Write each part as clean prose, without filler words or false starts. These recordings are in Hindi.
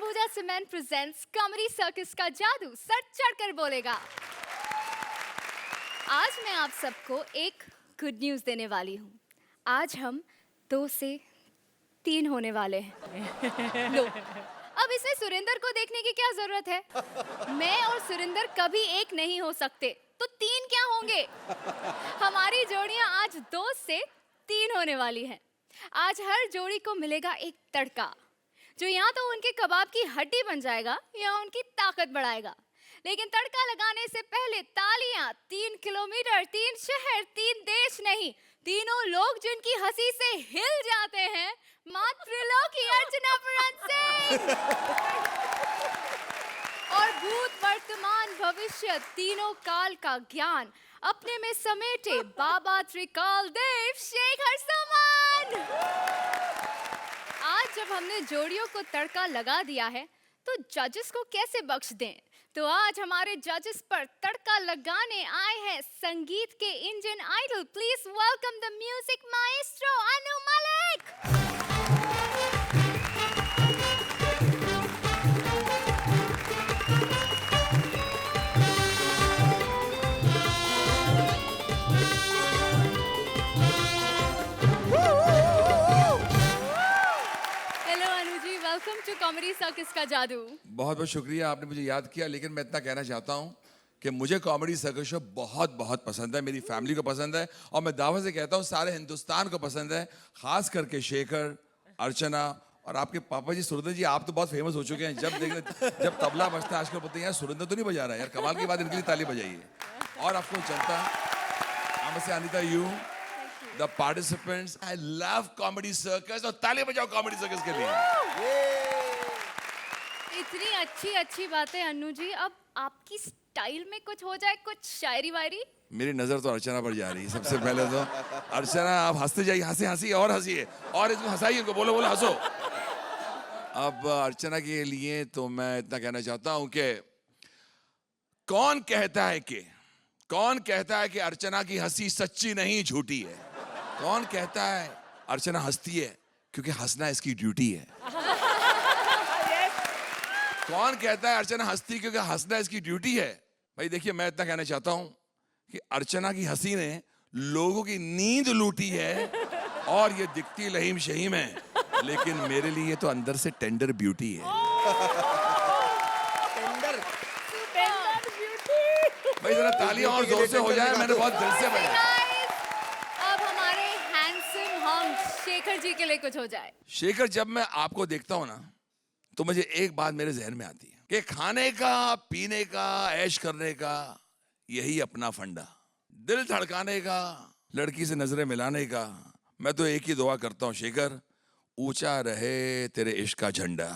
Anuja Cement presents Comedy Circus का जादू सर चढ़कर बोलेगा। आज मैं आप सबको एक गुड न्यूज़ देने वाली हूँ। आज हम 2 से 3 होने वाले हैं। लो, अब इसमें सुरेंद्र को देखने की क्या जरूरत है? मैं और सुरेंद्र कभी एक नहीं हो सकते, तो 3 क्या होंगे? हमारी जोड़ियां आज 2 से 3 होने वाली हैं। आज हर जोड़ी को मिलेगा एक तड़का, जो या तो उनके कबाब की हड्डी बन जाएगा या उनकी ताकत बढ़ाएगा। लेकिन तड़का लगाने से पहले तालियां, 3 किलोमीटर, 3 शहर, 3 देश नहीं, तीनों लोग जिनकी हंसी से हिल जाते हैं, मात्र लोग की अर्चना सिंह और भूत, वर्तमान, भविष्य तीनों काल का ज्ञान अपने में समेटे बाबा त्रिकाल देव शेखर सुमन। आज जब हमने जोड़ियों को तड़का लगा दिया है, तो जजेस को कैसे बख्श दें? तो आज हमारे जजेस पर तड़का लगाने आए हैं संगीत के Indian idol. Please welcome the music maestro Anu Malik. Welcome to comedy circus का जादू। बहुत बहुत शुक्रिया, आपने मुझे याद किया। लेकिन मैं इतना कहना चाहता हूँ कि मुझे कॉमेडी सर्कस शो बहुत बहुत पसंद है, मेरी फैमिली को पसंद है और मैं दावा से कहता हूँ सारे हिंदुस्तान को पसंद है, खास करके शेखर, अर्चना और आपके पापा जी सुरेंद्र जी। आप तो बहुत फेमस हो चुके हैं। जब तबला बजता है आजकल बोलते हैं यार सुरेंद्र तो नहीं बजा रहा है यार, कमाल की बात, इनके लिए ताली बजाइए। और आपको जनता, नमस्ते Anita, you the participants, I love comedy circus और ताली बजाओ कॉमेडी सर्कस के लिए। इतनी अच्छी अच्छी बातें अनु जी, अब आपकी स्टाइल में कुछ हो जाए, कुछ शायरी वायरी। मेरी नजर तो अर्चना पर जा रही है सबसे पहले तो। अर्चना आप हंसते जाइए, हंसी और हंसिए और इसको हंसाइए, उनको बोलो हंसो। अब अर्चना के लिए तो मैं इतना कहना चाहता हूं कि कौन कहता है कि अर्चना की हंसी सच्ची नहीं झूठी है? कौन कहता है अर्चना हंसती है क्योंकि हंसना इसकी ड्यूटी है? कौन कहता है अर्चना हंसती क्योंकि हंसना इसकी ड्यूटी है? भाई देखिए, मैं इतना कहना चाहता हूं कि अर्चना की हंसी ने लोगों की नींद लूटी है और ये दिखती लहीम शहीम है, लेकिन मेरे लिए तो अंदर से टेंडर ब्यूटी है। भाई जरा तालियां और जोर से हो जाए, मैंने बहुत दिल से बजाया। अब हमारे हैंडसम हंक शेखर जी के लिए कुछ हो जाए। शेखर, जब मैं आपको देखता हूं ना, तो मुझे एक बात मेरे जहन में आती है कि खाने का, पीने का, ऐश करने का यही अपना फंडा, दिल धड़काने का, लड़की से नजरें मिलाने का। मैं तो एक ही दुआ करता हूं शेखर, ऊंचा रहे तेरे इश्क का झंडा।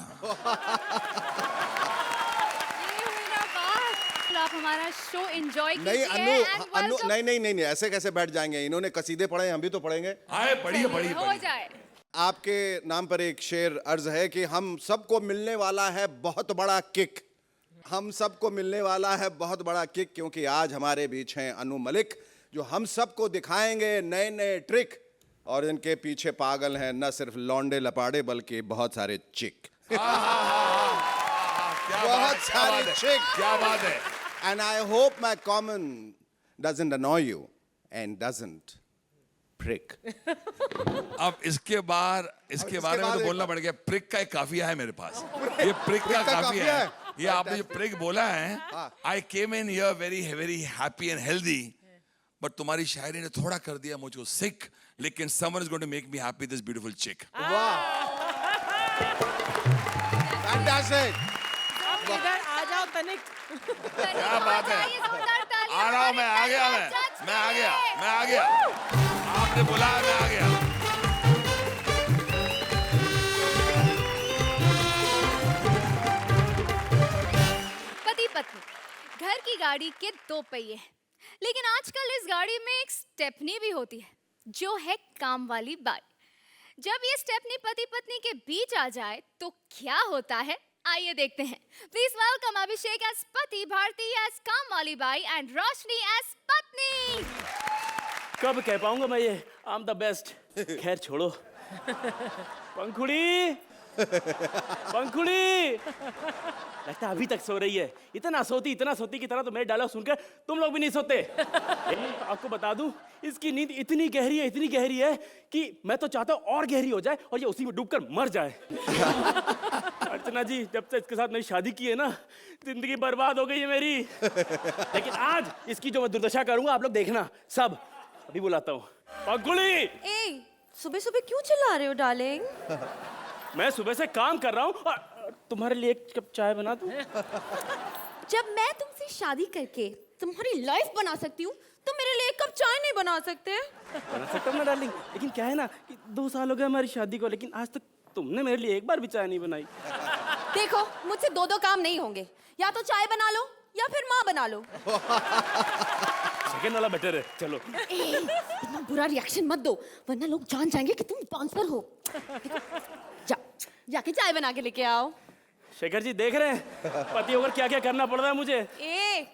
आप हमारा शो एंजॉय कीजिए। नहीं अनु, नहीं, ऐसे कैसे बैठ जाएंगे? इन्होंने कसीदे पढ़े, हम भी तो पढ़ेंगे। आए पढ़िए हो जाए। आपके नाम पर एक शेर अर्ज है कि हम सबको मिलने वाला है बहुत बड़ा किक। हम सबको मिलने वाला है बहुत बड़ा किक, क्योंकि आज हमारे बीच हैं अनु मलिक, जो हम सबको दिखाएंगे नए नए ट्रिक, और इनके पीछे पागल हैं न सिर्फ लौंडे लपाड़े बल्कि बहुत सारे चिक। बहुत सारे चिक। क्या बात है। And I hope my comment doesn't annoy you and doesn't prick. अब इसके बारे में तो बोलना पड़ गया। प्रिक का एक काफिया है मेरे पास। ये प्रिक का काफिया है। ये आपने जो प्रिक बोला है, I came in here very happy and healthy, but तुम्हारी शायरी ने थोड़ा कर दिया मुझको sick, लेकिन someone is going to make me happy, this beautiful chick. Wow. Fantastic. इधर आ जाओ तनिक। क्या बात है। आ रहा हूं मैं, आ गया। आपने बुलाया, मैं आ गया। पति पत्नी, घर की गाड़ी के 2 पहिए हैं, लेकिन आजकल इस गाड़ी में एक स्टेपनी भी होती है, जो है काम वाली बाई। जब ये स्टेपनी पति पत्नी के बीच आ जाए तो क्या होता है, आइए देखते हैं। प्लीज वेलकम अभिषेक एज पति, भारती एज काम वाली बाई एंड रोशनी एज पत्नी। कब कह पाऊंगा मैं ये आई एम द बेस्ट। खैर छोड़ो। पंखुड़ी पंखुड़ी लगता है अभी तक सो रही है। इतना सोती की तरह तो मेरे डायलॉग सुनकर तुम लोग भी नहीं सोते। आपको बता दूं, इसकी नींद इतनी गहरी है कि मैं तो चाहता हूँ और गहरी हो जाए और ये उसी में डूबकर मर जाए। अर्चना जी, जब से इसके साथ मेरी शादी की है ना, जिंदगी बर्बाद हो गई है मेरी। लेकिन आज इसकी जो मैं दुर्दशा करूंगा, आप लोग देखना सब। अभी बुलाता हूँ पंखुड़ी। ए, सुबह सुबह क्यों चिल्ला रहे हो डार्लिंग? मैं सुबह से काम कर रहा हूँ और तुम्हारे लिए एक कप चाय बना दूं? जब मैं तुमसे शादी करके तुम्हारी लाइफ बना सकती हूँ, तुम मेरे लिए एक कप चाय नहीं बना सकते? बना सकता हूँ ना डार्लिंग, लेकिन क्या है ना कि 2 साल हो गए हमारी शादी को, लेकिन आज तक तुमने मेरे लिए एक बार भी चाय नहीं बनाई। देखो, मुझसे दो काम नहीं होंगे। या तो चाय बना लो या फिर माँ बना लो। सेकंड वाला बेटर है, चलो। इतना बुरा रिएक्शन मत दो, वरना लोग जान जाएंगे कि तुम डांसर हो। जाके चाय बना के लेके आओ। शेखर जी देख रहे हैं पति होकर क्या क्या करना पड़ रहा है मुझे।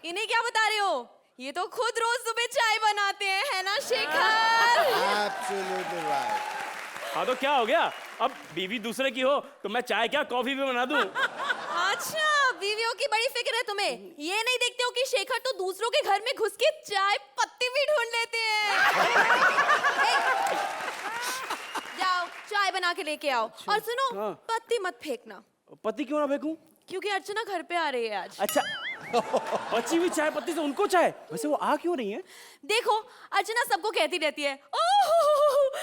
इन्हें क्या बता रहे हो? ये तो खुद रोज सुबह चाय बनाते हैं, है ना शेखर? Absolutely right. हाँ तो क्या हो गया, अब बीवी दूसरे की हो तो मैं चाय क्या कॉफी भी बना दूं। अच्छा, बीवियों की बड़ी फिक्र है तुम्हें। ये नहीं देखते हो कि शेखर तो दूसरों के घर में घुस के चाय पत्ती भी ढूंढ लेते हैं। जाओ चाय बना के लेके आओ। और सुनो, हाँ। पत्ती मत फेंकना, पति क्यों ना फेंकूं? क्योंकि अर्चना घर पे आ रही है आज। अच्छा, बची हुई चाय पत्ती से उनको चाय, वैसे वो आ क्यों रही है? देखो, अर्चना सबको कहती रहती है, oh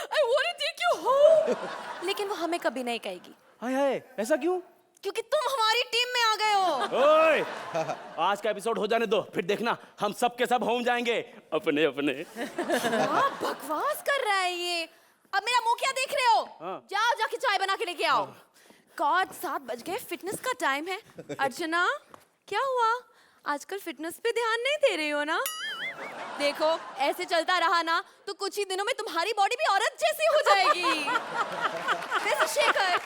I want to take you home, लेकिन वो हमें कभी नहीं कहेगी। हाय हाय, ऐसा क्यों? क्योंकि तुम हमारी टीम में आ गए हो। ओए, आज का एपिसोड हो जाने दो, फिर देखना हम सब के सब होम जाएंगे अपने अपने। क्या बकवास कर रहा है ये? अब मेरा मुंह क्या देख रहे हो? हाँ। जाओ जाके चाय बना के लेके आओ। गॉड, 7 बज गए, फिटनेस का टाइम है। अर्चना, क्या हुआ? आजकल फिटनेस पे ध्यान नहीं दे रही हो ना? देखो, ऐसे चलता रहा ना तो कुछ ही दिनों में तुम्हारी बॉडी भी औरत जैसी हो जाएगी। वैसे शेखर,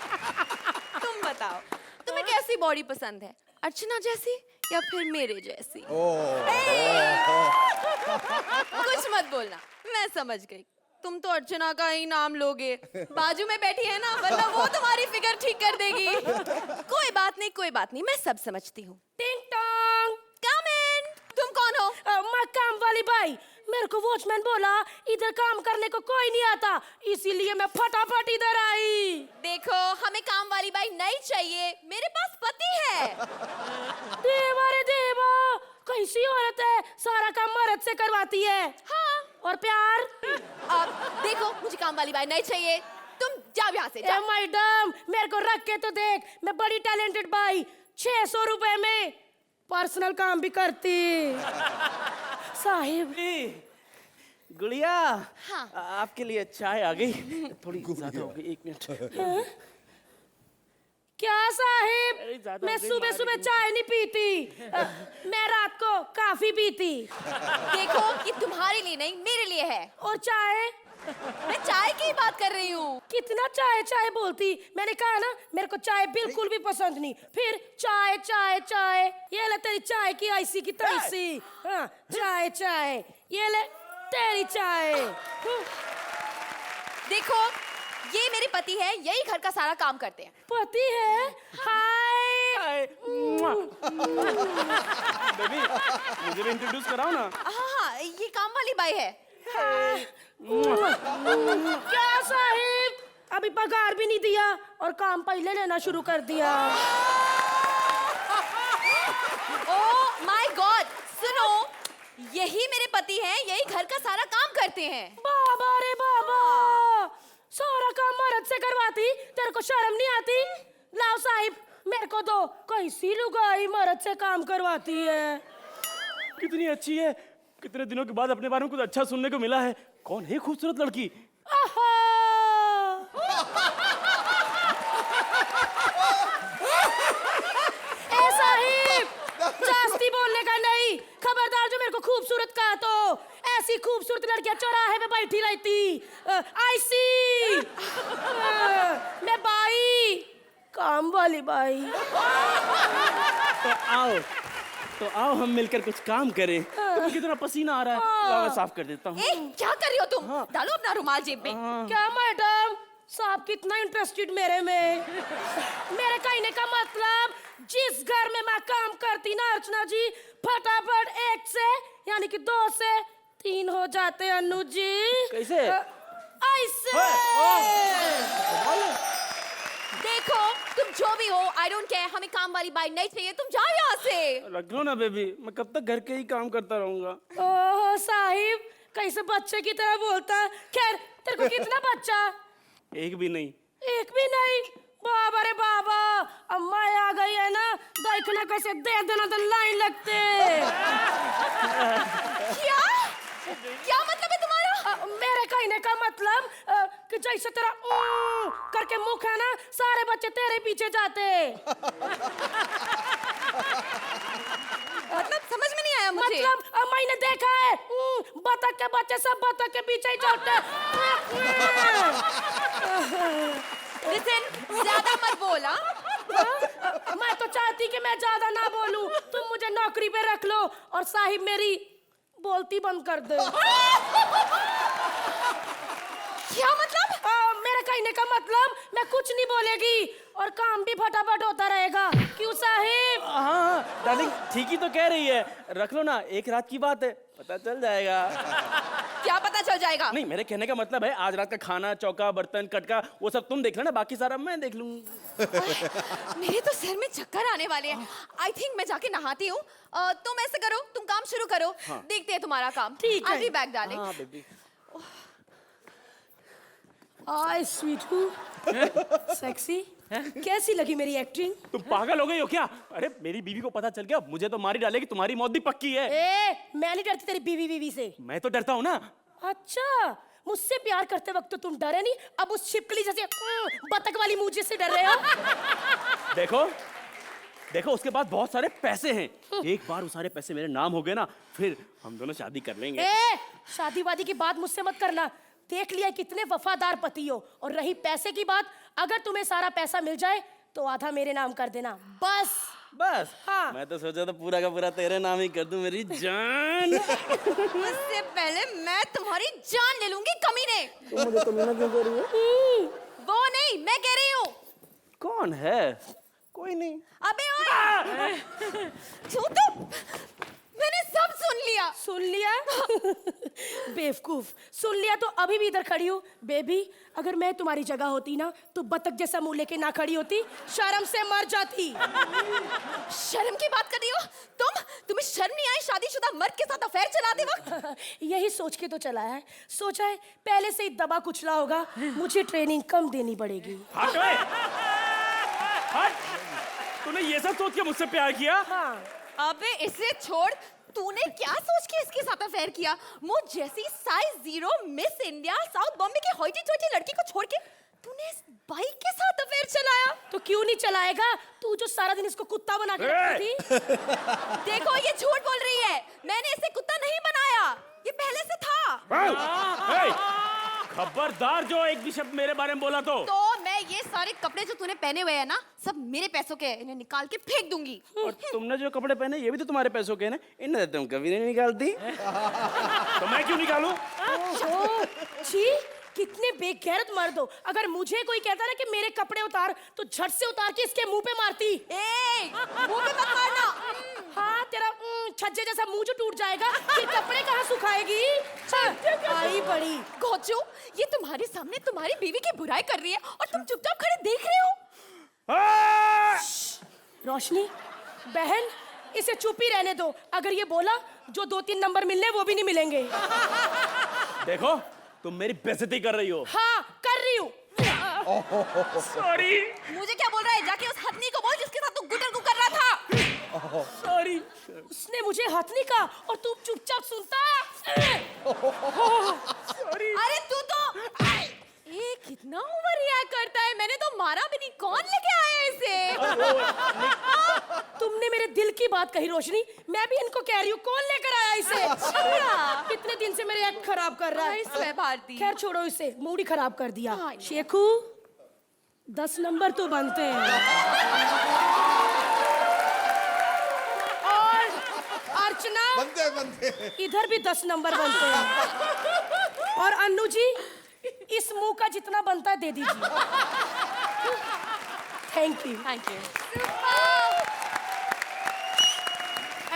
तुम बताओ, तुम्हें कैसी बॉडी पसंद है? अर्चना जैसी या फिर मेरे जैसी? कुछ मत बोलना, मैं समझ गई। तुम तो अर्चना का ही नाम लोगे। बाजू में बैठी है ना, वरना वो तुम्हारी फिगर ठीक कर देगी। कोई बात नहीं, मैं सब समझती हूँ। टिंग टोंग, कम इन। तुम कौन हो? मैं काम वाली बाई। मेरे को वॉचमैन बोला इधर काम करने को कोई नहीं आता, इसीलिए मैं फटाफट इधर आई। देखो, हमें काम वाली बाई नहीं चाहिए, मेरे पास पति है। देवा रे देवा, कैसी औरत है, सारा काम मर्द से करवाती है। हाँ। और प्यार? अब देखो, मुझे काम वाली बाई नहीं चाहिए, तुम जाओ यहाँ से, जाओ। मैडम, मेरे को रख के तो देख, मैं बड़ी टैलेंटेड बाई, 600 रुपए में पर्सनल काम भी करती। साहिब, गुड़िया, हाँ। आपके लिए चाय आ गई, थोड़ी ज्यादा हो गई, 1 मिनट। क्या साहिब, ज्यादा मैं हो गई, सुबह सुबह चाय नहीं पीती, मैं रात को काफी पीती। देखो, ये तुम्हारे लिए नहीं, मेरे लिए है। और चाय? मैं चाय की बात कर रही हूँ। कितना चाय चाय बोलती, मैंने कहा ना मेरे को चाय बिल्कुल भी पसंद नहीं। फिर चाय चाय चाय, ये ले तेरी चाय की ऐसी की तैसी। हाँ, चाय चाय, ये ले तेरी चाय। देखो, ये मेरे पति है, यही घर का सारा काम करते हैं। पति है? हाय। बेबी, मुझे भी इंट्रोड्यूस कराओ ना। हाँ, ये काम वाली बाई है। क्या साहिब, अभी पगार भी नहीं दिया और काम पहले लेना शुरू कर दिया। ओह माय गॉड, सुनो, यही मेरे पति हैं, यही घर का सारा काम करते हैं। बाबा रे बाबा, सारा काम मर्द से करवाती, तेरे को शर्म नहीं आती? लाओ साहिब, मेरे को दो, कैसी लुगाई मर्द से काम करवाती है। कितनी अच्छी है, कितने दिनों के बाद अपने बारे में कुछ अच्छा सुनने को मिला है। कौन है खूबसूरत लड़की? आहा! ए साहिब, जास्ती बोलने का नहीं, खबरदार जो मेरे को खूबसूरत कहा तो। ऐसी खूबसूरत लड़कियां चौराहे में बैठी रहती। ऐसी मैं बाई, काम वाली बाई। तो आओ हम मिलकर कुछ काम करें। तुम्हें कितना पसीना आ रहा है, लाओ मैं साफ कर देता हूँ। ए, क्या कर रही हो तुम? डालो अपना रुमाल जेब में। क्या मैडम, साहब कितना इंटरेस्टेड मेरे में। मेरे कहने का मतलब जिस घर में मैं काम करती ना अर्चना जी, फटाफट 1 से यानी कि 2 से 3 हो जाते अनु जी। कैसे? ऐसे। देखो तुम जो भी हो, आई डोंट केयर, हमें काम वाली बाई नहीं चाहिए, तुम जाओ यहाँ से। रख लो ना बेबी, मैं कब तक घर के ही काम करता रहूंगा। ओह साहिब, कैसे बच्चे की तरह बोलता है। खैर तेरे को कितना बच्चा? एक भी नहीं। एक भी नहीं? बाबा रे बाबा, अम्मा आ गई है ना, देखना कैसे दे देना तो लाइन लगते। क्या क्या मतलब है तुम्हारा? मेरे कहने का मतलब कि जैसे तेरा करके मुख है ना, सारे बच्चे तेरे पीछे जाते। मतलब समझ में नहीं आया मुझे। मतलब मैंने देखा है, बतख के बच्चे सब बतख के पीछे ही चलते। लिसन, ज्यादा मत बोला। मैं तो चाहती कि मैं ज्यादा ना बोलूं, तुम मुझे नौकरी पे रख लो और साहिब मेरी बोलती बंद कर दे। क्या मतलब? मेरे कहने का मतलब मैं कुछ नहीं बोलेगी और काम भी फटाफट होता रहेगा। क्यों साहिब? हाँ डार्लिंग, ठीक ही तो कह रही है, रख लो ना, एक रात की बात है, पता चल जाएगा। क्या पता चल जाएगा? नहीं, मेरे कहने का मतलब है आज रात का खाना, चौका, बर्तन, कटका, वो सब तुम देख लेना, बाकी सारा मैं देख लूंगी। मेरे तो सर में चक्कर आने वाले हैं। आई थिंक मैं जाके नहाती हूँ। तुम ऐसे करो, तुम काम शुरू करो। हाँ। देखते हैं तुम्हारा काम। ठीक है। I'll be back, darling। हाँ बेबी। आय स्वीट हूँ, सेक्सी। कैसी लगी मेरी एक्टिंग? तुम पागल हो गई हो क्या? अरे मेरी बीवी को पता चल गया, मुझे तो मारी डालेगी, तुम्हारी मौत भी पक्की है। ए, मैं नहीं डरती तेरी बीवी से। मैं तो डरता हूँ ना। अच्छा, मुझसे प्यार करते वक्त तो तुम डरे नहीं, अब उस छिपकली जैसे बतख वाली मुझे से डर रहे हो। देखो देखो, उसके पास बहुत सारे पैसे हैं, एक बार वो सारे पैसे मेरे नाम हो गए ना, फिर हम दोनों शादी कर लेंगे। ए, शादी वादी की बात मुझसे मत करना। देख लिया कितने वफादार पति हो। और रही पैसे की बात, अगर तुम्हें सारा पैसा मिल जाए तो आधा मेरे नाम कर देना, बस। बस। हाँ। मैं तो सोचा था पूरा का पूरा तेरे नाम ही कर दूं मेरी जान। उससे पहले मैं तुम्हारी जान ले लूंगी, कमीने। तुम मुझे कमीना क्यों कर रही हो? वो नहीं, मैं कह रही हूँ। कौन है? कोई नहीं। अबे ओए, तू तो, मैंने सब सुन लिया। सुन लिया? बेवकूफ, सुन लिया तो अभी भी इधर खड़ी हूँ। बेबी, अगर मैं तुम्हारी जगह होती ना तो बतख जैसा मुंह लेके ना खड़ी होती, शर्म से मर जाती। शर्म की बात कर रही हो तुम? तुम्हें शर्म नहीं आई शादीशुदा मर्द के साथ अफेयर चलाते वक्त? यही सोच के तो चलाया है। सोचा है पहले से ही दबा कुचला होगा, मुझे ट्रेनिंग कम देनी पड़ेगी। हट ओए! हट! तूने ये सब सोच के मुझसे प्यार किया? हाँ। अबे इसे छोड़, तूने क्या सोच के इसके साथ अफेयर किया? मुझ जैसी size 0 miss India south Bombay की होइटी चोटी लड़की को छोड़ के तूने इस बाइक के साथ अफेयर चलाया? तो क्यों नहीं चलाएगा? तू जो सारा दिन इसको कुत्ता बना के रखती थी। देखो ये झूठ बोल रही है, मैंने इसे कुत्ता नहीं बनाया, ये पहले से था। खबरदार जो एक भी शब्द मेरे बारे में बोला तो मैं ये सारे कपड़े जो तूने पहने हुए हैं ना, सब मेरे पैसों के हैं, इन्हें निकाल के फेंक दूंगी। और तुमने जो कपड़े पहने ये भी तो तुम्हारे पैसों के हैं ना, इन्हें तुम कभी नहीं निकालती। तो मैं क्यों निकालूं? ओह, छी, कितने बेगैरत मर्द हो। अगर मुझे कोई कहता ना कि मेरे कपड़े उतार, तो झट से उतार के इसके मुंह पे मारती। मुंह पे मत मारना। हाँ, तेरा छज्जे जैसा मुंह जो टूट जाएगा, फिर कपड़े कहाँ सुखाएगी? आई बड़ी गोचू, ये तुम्हारे सामने तुम्हारी बीवी की बुराई कर रही है और तुम चुपचाप खड़े देख रहे हो। रोशनी बहन, इसे चुप ही रहने दो। अगर ये बोला जो 2-3 नंबर मिलने वो भी नहीं मिलेंगे। देखो, तुम मेरी बेइज्जती कर रही हो। हाँ, कर रही हूँ। सॉरी। मुझे क्या बोल रहा है? जाके उस हथनी को बोल जिसके साथ तू गुटरगु कर रहा था। सॉरी। उसने मुझे हथनी कहा और तू चुपचाप सुनता। अरे तू तो ये कितना ओवर रिएक्ट करता है। मैंने तो मारा भी नहीं, कौन लेके आया इसे? तुमने मेरे दिल की बात कही रोशनी, मैं भी इनको कह रही हूँ, कौन लेकर आया इसे? कितने दिन से मेरे एक्ट खराब कर रहा है। स्वे भारती। खैर छोड़ो इसे, मूड ही खराब कर दिया। हाँ। शेखू, 10 नंबर तो बनते हैं। और अर्चना, बनते इधर भी 10 नंबर बनते हैं। और अन्नू जी, इस इस मुंह का जितना बनता है दे दीजिए। Thank you. Thank you.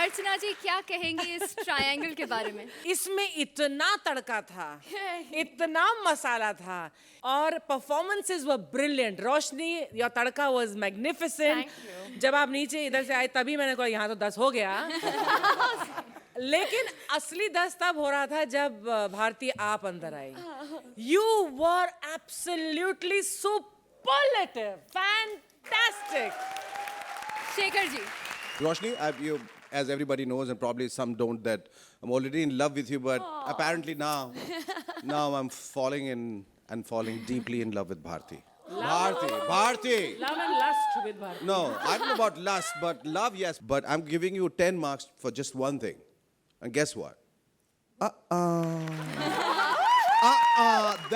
Archana ji क्या कहेंगी इस ट्रायंगल के बारे में? इसमें इतना तड़का था, इतना मसाला था, और performances were brilliant. Roshni, your tadka was magnificent. जब आप नीचे इधर से आए तभी मैंने कहा यहाँ तो 10 हो गया। लेकिन असली 10 तब हो रहा था जब भारती आप अंदर आई। You were absolutely superlative, fantastic. Shekhar ji Roshni, as everybody knows, and probably some don't, that I'm already in love with you, but apparently now I'm falling in and falling deeply in love with Bharti. Bharti. Love and lust with Bharti. No, I don't know about lust, but love, yes. But I'm giving you 10 marks for just one thing. And guess what?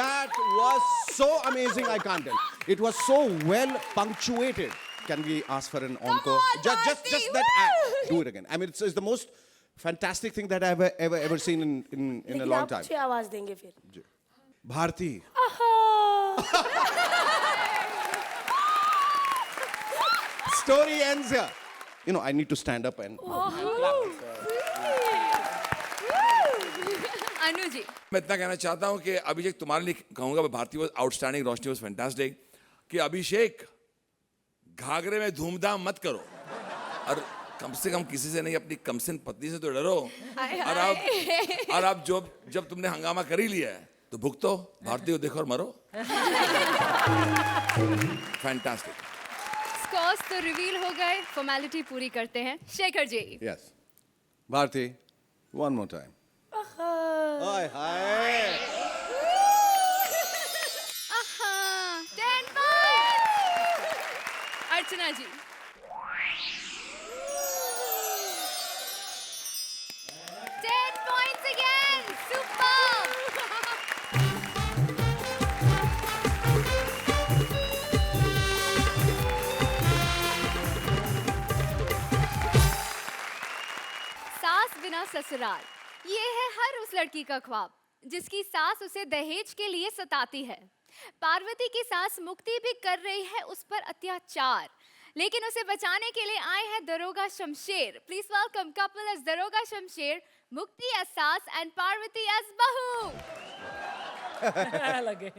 That was so amazing, I can't tell. It was so well punctuated. Can we ask for an encore? Just that act. Do it again. I mean, it's the most fantastic thing that I've ever seen in a लेकिन long आप time. अच्छी आवाज देंगे फिर। Bharti. Story ends here. You know, I need to stand up and Anu ji मैं इतना कहना चाहता हूं कि अभिषेक तुम्हारे लिए कहूंगा, Bharti was outstanding, Roshni was fantastic, कि अभिषेक घाघरे में धूमधाम मत करो, और कम से कम किसी से नहीं, अपनी कमसिन पत्नी से तो डरो। और अब जब तुमने हंगामा कर ही लिया है तो भुगतो, भारती को देखो और मरो। फैंटास्टिक। स्कोर्स तो रिवील हो गए, फॉर्मेलिटी पूरी करते हैं। Shekhar ji yes. Bharti, one more time. Hi. 10 points। अर्चना जी 10 points again। Superb। सास बिना ससुराल, ये है हर उस लड़की का ख्वाब जिसकी सास उसे दहेज के लिए सताती है। पार्वती की सास मुक्ति भी कर रही है उस पर अत्याचार, लेकिन उसे बचाने के लिए आए हैं दरोगा Shamsher. Please welcome couple as दरोगा शमशेर, मुक्ति एज सास एंड पार्वती एज बहू। लगे।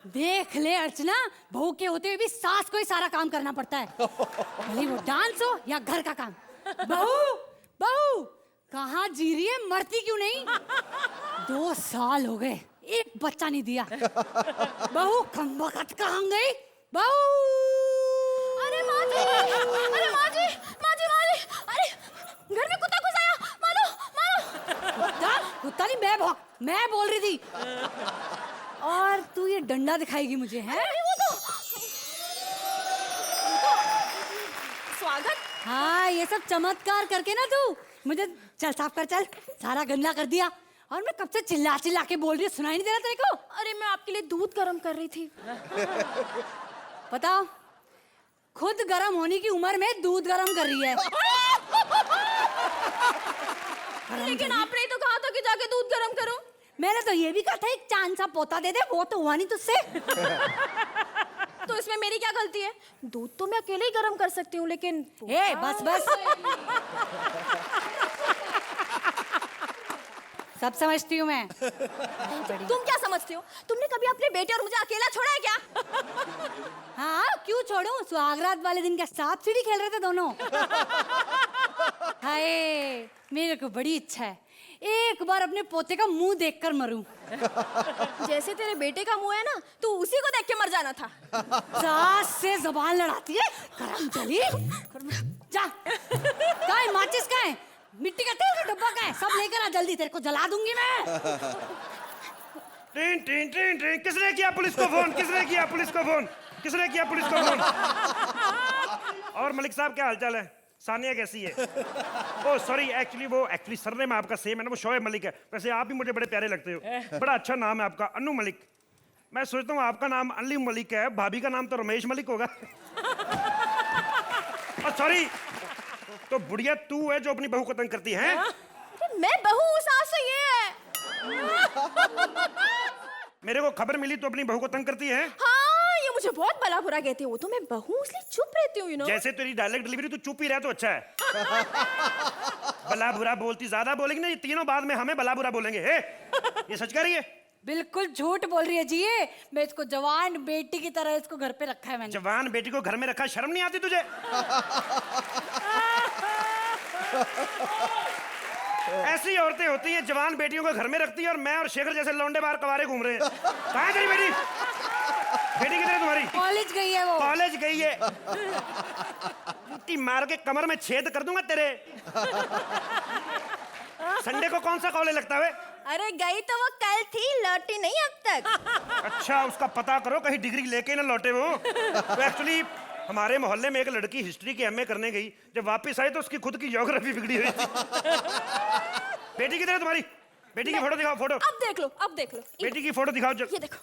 देख ले अर्चना, बहू के होते हुए भी सास को ही सारा काम करना पड़ता है, भले वो डांस हो या घर का काम। बहू कहाँ जी रही है, मरती क्यों नहीं? 2 साल हो गए, एक बच्चा नहीं दिया। बहू खम्बखत कहाँ गई? बहू! अरे माँ जी, अरे घर में कुत्ता घुस आया, मारो। कुत्ता नहीं, मैं बोल रही थी। और तू ये डंडा दिखाएगी मुझे, हैं? स्वागत। हाँ, ये सब चमत्कार करके ना तू मुझे चल साफ कर, चल सारा गंदा कर दिया। और मैं कब से चिल्ला के बोल रही हूँ, सुनाई नहीं दे रहा तेरे को? अरे मैं आपके लिए दूध गर्म कर रही थी। बताओ, खुद गर्म होने की उम्र में दूध गर्म कर रही है। लेकिन आपने ही तो कहा था कि जाके दूध गर्म करो। मैंने तो ये भी कहा था एक चांद सा पोता दे दे, वो तो हुआ नहीं तुझसे। तो इसमें मेरी क्या गलती है? दूध तो मैं अकेले ही गर्म कर सकती हूँ, लेकिन ए बस सब समझती हूँ मैं। तुम क्या समझती हो? तुमने कभी अपने बेटे और मुझे अकेला छोड़ा है क्या? हाँ, क्यों छोड़ूं? सुहागरात वाले दिन क्या सांप सीढ़ी खेल रहे थे दोनों। हाय, मेरे को बड़ी इच्छा है एक बार अपने पोते का मुंह देखकर मरूं। जैसे तेरे बेटे का मुंह है ना, तू उसी को देख के मर जाना था। सास से जबान लड़ाती है, करम चली। जा, कहाँ है माचिस, कहाँ है मिट्टी का तेल का डब्बा, कहाँ है? सब लेकर आ जल्दी, तेरे को जला दूंगी मैं। टीन टीन टीन टीन, किसने किया पुलिस को फोन? किसने किया पुलिस को फोन? किसने किया पुलिस को फोन? और मलिक साहब क्या हालचाल है? सानिया कैसी है? ओ सॉरी, एक्चुअली सरनेम आपका सेम है ना, वो शोएब मलिक है। वैसे आप भी मुझे बड़े प्यारे लगते हो, बड़ा अच्छा नाम है आपका, अनु मलिक। मैं सोचता हूँ आपका नाम अली मलिक है, भाभी का नाम तो रमेश मलिक होगा। सॉरी, तो बुढ़िया तू है जो अपनी बहू को तंग करती है? मैं बहू हूँ, सास तो ये है। मेरे को खबर मिली तो अपनी बहू को तंग करती है। हाँ, ये मुझे बहुत भला बुरा कहती है। वो तो मैं बहू हूँ इसलिए चुप रहती हूँ, यू नो। जैसे तेरी डायलेक्ट डिलीवरी तू चुप ही रहे तो अच्छा है। भला बुरा बोलती, ज्यादा बोलेंगे ना ये तीनों बाद में हमें भला बुरा बोलेंगे। हे, ये सच कह रही है? बिल्कुल झूठ बोल रही है जी ये। मैं इसको जवान बेटी की तरह इसको घर पे रखा है मैंने। जवान बेटी को घर में रखा, शर्म नहीं आती तुझे? ऐसी औरतें होती हैं जवान बेटियों को घर में रखती है, और मैं और शेखर जैसे लौंडे बाहर कवारे घूम रहे हैं। कहाँ है तेरी बेटी? बेटी किधर है तुम्हारी? कॉलेज गई है वो। कॉलेज गई है। मार के कमर में छेद कर दूंगा तेरे। संडे को कौन सा कॉलेज लगता है? अरे गई तो वो कल थी, लौटी नहीं अब तक। अच्छा, उसका पता करो कहीं डिग्री लेके ना लौटे वो। तो एक्चुअली हमारे मोहल्ले में एक लड़की हिस्ट्री की एमए करने गई, जब वापस आई तो उसकी खुद की ज्योग्राफी बिगड़ी हुई थी। बेटी किधर है तुम्हारी? बेटी की फोटो दिखाओ, फोटो। अब देख लो, अब देख लो। बेटी की फोटो दिखाओ। ये देखो।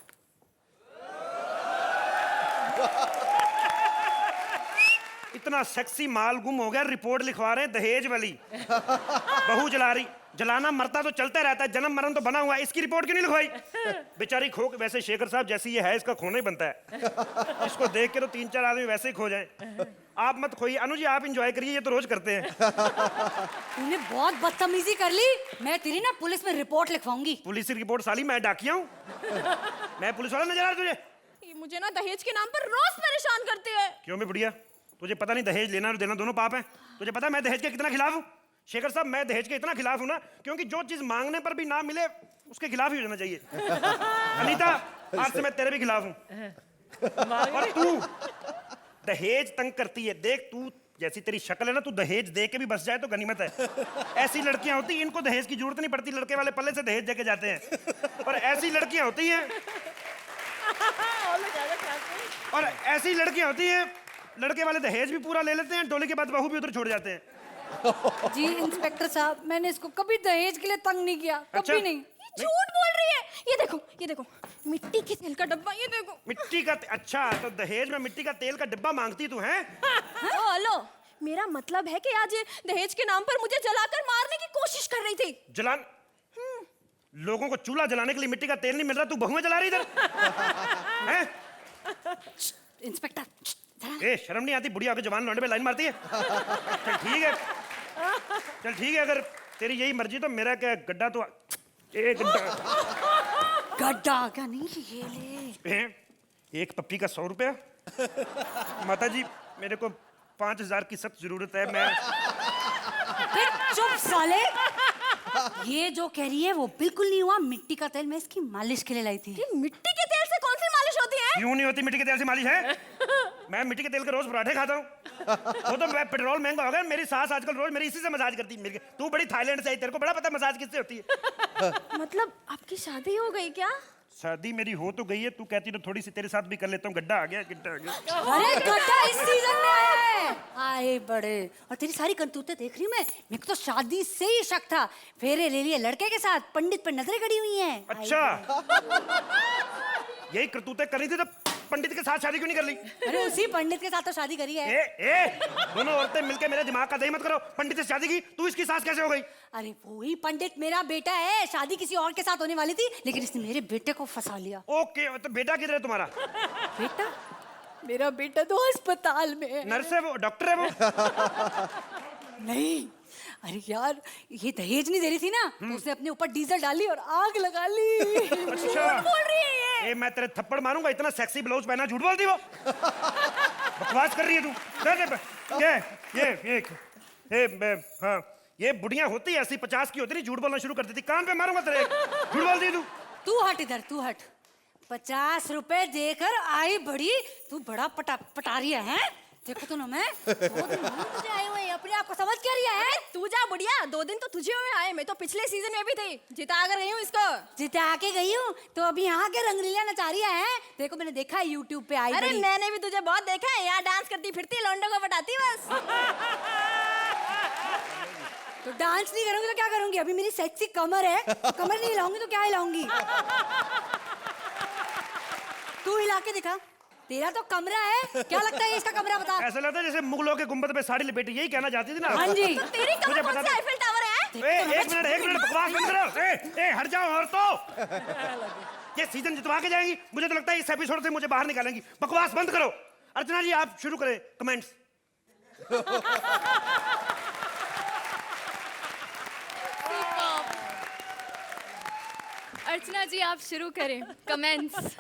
इतना सेक्सी माल गुम हो गया, रिपोर्ट लिखवा रहे हैं दहेज वाली। बहू जला रही। जलाना मरता तो चलता रहता है, जन्म मरण तो बना हुआ है, इसकी रिपोर्ट क्यों नहीं लिखवाई? बेचारी खो। वैसे शेखर साहब जैसी ये है इसका खोना ही बनता है। इसको देख के तो 3-4 आदमी वैसे ही खो जाए। आप मत खोइए अनु जी, आप एंजॉय करिए, ये तो रोज करते हैं। तूने बहुत बदतमीजी कर ली। मैं तेरी ना पुलिस में रिपोर्ट लिखवाऊंगी। पुलिस की रिपोर्ट? साली मैं डाकिया हूँ? मैं पुलिस वाला नजर आ रहा तुझे? ये मुझे ना दहेज के नाम पर रोज परेशान करती है। क्यों बे बुढ़िया, तुझे पता नहीं दहेज लेना और देना दोनों पाप है? तुझे पता है मैं दहेज के कितना खिलाफ हूँ? शेखर साहब, मैं दहेज के इतना खिलाफ हूँ ना, क्योंकि जो चीज मांगने पर भी ना मिले उसके खिलाफ ही हो जाना चाहिए। अनीता, आज से मैं तेरे भी खिलाफ हूँ। और तू दहेज तंग करती है। देख, तू जैसी तेरी शक्ल है ना, तू दहेज दे के भी बस जाए तो गनीमत है। ऐसी लड़कियां होती, इनको दहेज की जरूरत नहीं पड़ती, लड़के वाले पल्ले से दहेज देके जाते हैं। और ऐसी लड़कियां होती हैं लड़के वाले दहेज भी पूरा ले लेते हैं, डोले के बाद बहू भी उधर छोड़ जाते हैं। जी इंस्पेक्टर साहब, मैंने इसको कभी दहेज के लिए तंग नहीं किया, कभी अच्छा? नहीं। ये झूठ बोल रही है। ये देखो, ये देखो, मिट्टी के तेल का डब्बा, ये देखो। मिट्टी का अच्छा, तो दहेज में मिट्टी का तेल का डिब्बा मांगती तू है? हेलो, मेरा मतलब है कि आज ये दहेज के नाम पर मुझे जलाकर मारने की कोशिश कर रही थी। जलान? लोगों को चूल्हा जलाने के लिए मिट्टी का तेल नहीं मिल रहा, तू बहुएं जला रही इधर? हैं? इंस्पेक्टर ए, शर्म नहीं आती? बुढ़िया के जवान लौंडे पे लाइन मारती है। चल ठीक है, चल ठीक है, अगर तेरी यही मर्जी तो मेरा क्या गड्ढा तो गड्ढा क्या नहीं, ये ले। एक पप्पी का 100 रुपया। माता जी, मेरे को 5000 की सख्त जरूरत है। मैं चुप साले। ये जो कह रही है वो बिल्कुल नहीं हुआ। मिट्टी का तेल मैं इसकी मालिश के लिए लाई थी। ये मिट्टी के तेल से कौन सी मालिश होती है? क्यों नहीं होती? मिट्टी के तेल से मालिश है? मैं मिट्टी के तेल के रोज पराठे खाता हूँ। वो तो पेट्रोल महंगा हो गया, मेरी सास आजकल रोज मेरी इसी से मसाज करती है। तू बड़ी थाईलैंड से आई, तेरे को बड़ा पता मसाज किससे होती है। मतलब आपकी शादी हो गई क्या? शादी मेरी हो तो गई है, तू कहती तो थोड़ी सी तेरे साथ भी कर लेता हूँ। गड्ढा आ गया, गड्ढा आ गया। अरे गड्ढा इस सीजन में आया है। आए बड़े। और तेरी सारी करतूतें देख रही हूँ मैं। मेरे को तो शादी से ही शक था। फेरे ले लिए लड़के के साथ, पंडित पर नजरें गड़ी हुई हैं। अच्छा, यही करतूतें कर रही थी तो पंडित के साथ शादी क्यों नहीं कर ली? अरे उसी पंडित के साथ तो शादी करी है। दोनों औरतें मिलकर मेरे दिमाग का दही मत करो। पंडित से शादी की, तू इसकी सास कैसे हो गई? अरे वही पंडित मेरा बेटा है। शादी किसी और के साथ होने वाली थी, लेकिन इसने मेरे बेटे को फंसा लिया। ओके, तो बेटा किधर है तुम्हारा? बेटा? मेरा बेटा तो अस्पताल में है। नर्स है वो? डॉक्टर है वो? नहीं, अरे यार, ये दहेज नहीं दे रही थी ना, तो उसने अपने ऊपर डीजल डाली और आग लगा ली। अच्छा, बोल रही है ये। मैं तेरे थप्पड़ मारूंगा। इतना सेक्सी ब्लाउज पहना, झूठ बोलती वो। बकवास कर रही है तू। हाँ, ये बुढ़िया होती है ऐसी 50 की होती नहीं, झूठ बोलना शुरू कर देती। कान पे मारूंगा तेरे। झूठ बोलती तू। तू हट इधर, तू हट। 50 रुपए देकर आई बड़ी, तू बड़ा पटारी है। देखो तो ना, मैं 2 दिन तुझे आए हुए, अपने आप को समझ क्या रही है? तू जा बुढ़िया, 2 दिन तो तुझे हुए आए। मैं तो पिछले सीजन में भी थी, जिता कर गई हूँ इसको। जिता के गई हूँ तो अभी यहाँ के रंगलीला नचा रही है। देखो, मैंने देखा है यूट्यूब पे आई अरे बड़ी। मैंने भी तुझे बहुत देखा है, यहाँ डांस करती फिरती, लौंडों को पटाती बस। तो डांस नहीं करूंगी तो क्या करूंगी? अभी मेरी सेक्सी कमर है, कमर नहीं हिलाऊंगी तो क्या हिलाऊंगी? तू हिला के दिखा। तेरा तो कमरा है, क्या लगता है इसका कमरा? बता। ऐसा लगता है जैसे मुगलों के गुंबद पे साड़ी लपेटी। यही कहना चाहती थी ना? हाँ जी। तो तेरी कमर कौन सा आईफिल टावर है? एक मिनट बकवास बंद करो। हट जाओ औरतों। ये सीजन जितवा के जाएंगी। मुझे तो लगता है इस एपिसोड से मुझे बाहर निकालेंगी। बकवास बंद करो। अर्चना जी आप शुरू करें कमेंट्स। अर्चना जी आप शुरू करें कमेंट्स।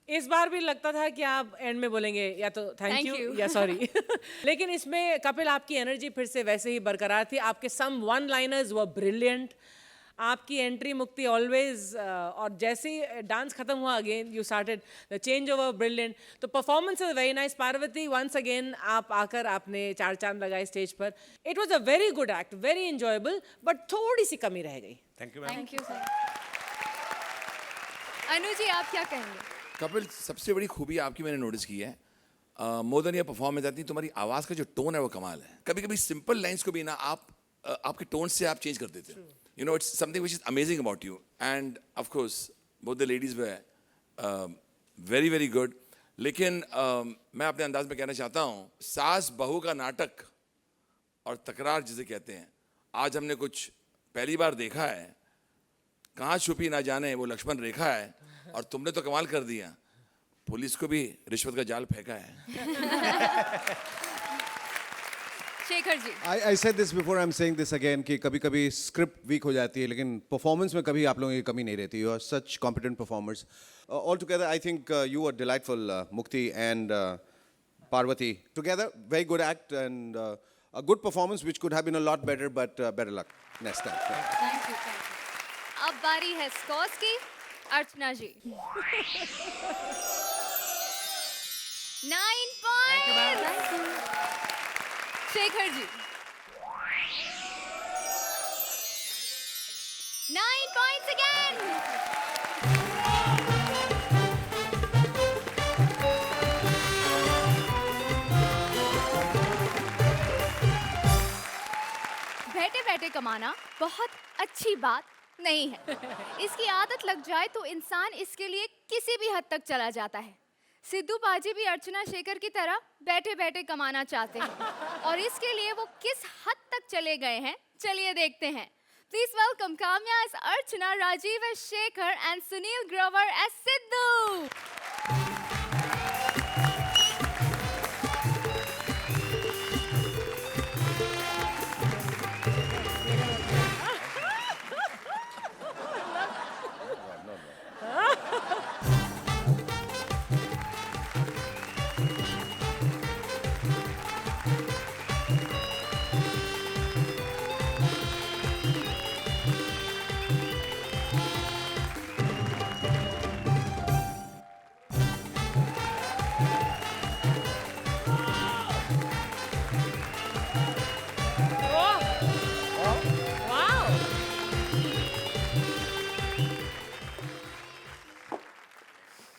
इस बार भी लगता था कि आप एंड में बोलेंगे या तो थैंक Thank यू you. या सॉरी। लेकिन इसमें कपिल आपकी एनर्जी फिर से वैसे ही बरकरार थी। आपके some one liners were brilliant. आपकी एंट्री मुक्ति ऑलवेज, और जैसे ही डांस खत्म हुआ again you started the change over brilliant. तो performance is very nice. Parvati once again आप आकर आपने चार चांद लगाए स्टेज पर। It was a very good act, very enjoyable, but थोड़ी सी कमी रह गई। Thank you sir. Anu ji आप क्या कहेंगे? कपिल, सबसे बड़ी खूबी आपकी मैंने नोटिस की है, मोर देन योर परफॉर्मेंस, आती तुम्हारी आवाज़ का जो टोन है वो कमाल है। कभी कभी सिंपल लाइंस को भी ना आप आपके टोन से आप चेंज कर देते हो। You know, it's something which is amazing about you. End of course both the ladies way very very good. लेकिन मैं अपने अंदाज में कहना चाहता हूँ, सास बहू का नाटक और तकरार जिसे कहते हैं, आज हमने कुछ पहली बार देखा है। कहाँ छुपी ना जाने वो लक्ष्मण रेखा है, और तुमने तो कमाल कर दिया, पुलिस को भी रिश्वत का जाल फेंका है। Shekhar ji. I said this before, I'm saying this again कि कभी-कभी स्क्रिप्ट वीक हो जाती है, लेकिन परफॉर्मेंस में कभी आप लोगों की कमी नहीं रहती। You are such competent performers. Altogether, I think you were delightful, Mukti and Parvati. Together, very good act and a good performance which could have been a lot better, but better luck next time. Thank you. अब बारी है स्कॉर्स की। अर्चना जी 9 point. Shekhar ji 9 points again। बैठे बैठे कमाना बहुत अच्छी बात नहीं है। इसकी आदत लग जाए तो इंसान इसके लिए किसी भी हद तक चला जाता है। सिद्धू बाजी भी अर्चना शेखर की तरह बैठे बैठे कमाना चाहते हैं, और इसके लिए वो किस हद तक चले गए हैं, चलिए देखते हैं। Please welcome Kamya as Archana, Rajeev as Shekhar and Sunil Grover as Sidhu.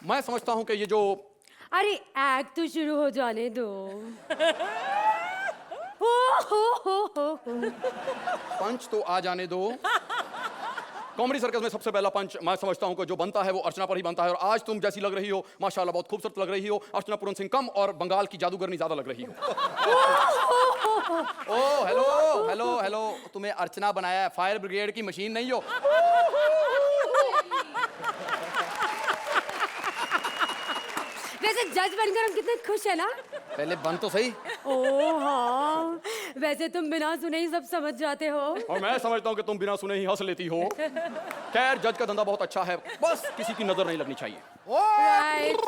मैं समझता हूं कि ये जो अरे एक्ट तो शुरू हो जाने दो। हो। पंच तो आ जाने दो। कॉमेडी सर्कस में सबसे पहला पंच मैं समझता हूं कि जो बनता है वो अर्चना पर ही बनता है, और आज तुम जैसी लग रही हो माशाल्लाह बहुत खूबसूरत लग रही हो। अर्चना पूरन सिंह कम और बंगाल की जादूगरनी ज्यादा लग रही हो। ओ हेलो हेलो हेलो, तुम्हें अर्चना बनाया है, फायर ब्रिगेड की मशीन नहीं हो। वैसे जज बनकर हम कितने खुश है ना। पहले बन तो सही। ओ हाँ, वैसे तुम बिना सुने ही सब समझ जाते हो। और मैं समझता हूं कि तुम बिना सुने ही हंस लेती हो। खैर जज का धंधा बहुत अच्छा है, बस किसी की नजर नहीं लगनी चाहिए। Right.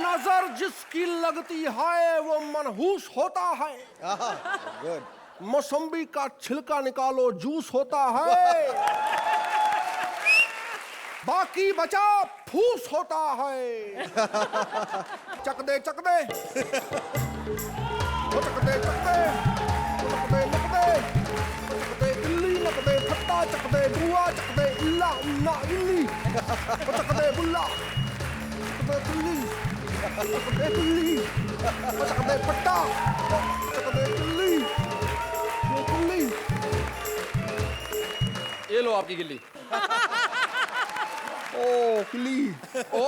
नजर जिसकी लगती है वो मनहूस होता है। Good. मौसम्बी का छिलका निकालो जूस होता है, बाकी बचा फूस होता है। चक दे चक दे, वो चक दे चक दे, वो चक दे लक दे, वो चक दे इल्ली लक दे फट्टा, चक दे बुआ, चक दे इल्ला उन्ना इल्ली, वो चक दे बुल्ला, चक दे बिल्ली, चक दे बिल्ली, वो चक दे फट्टा, चक दे बिल्ली, वो बिल्ली। ये लो आपकी गिल्ली। ओ किली। ओ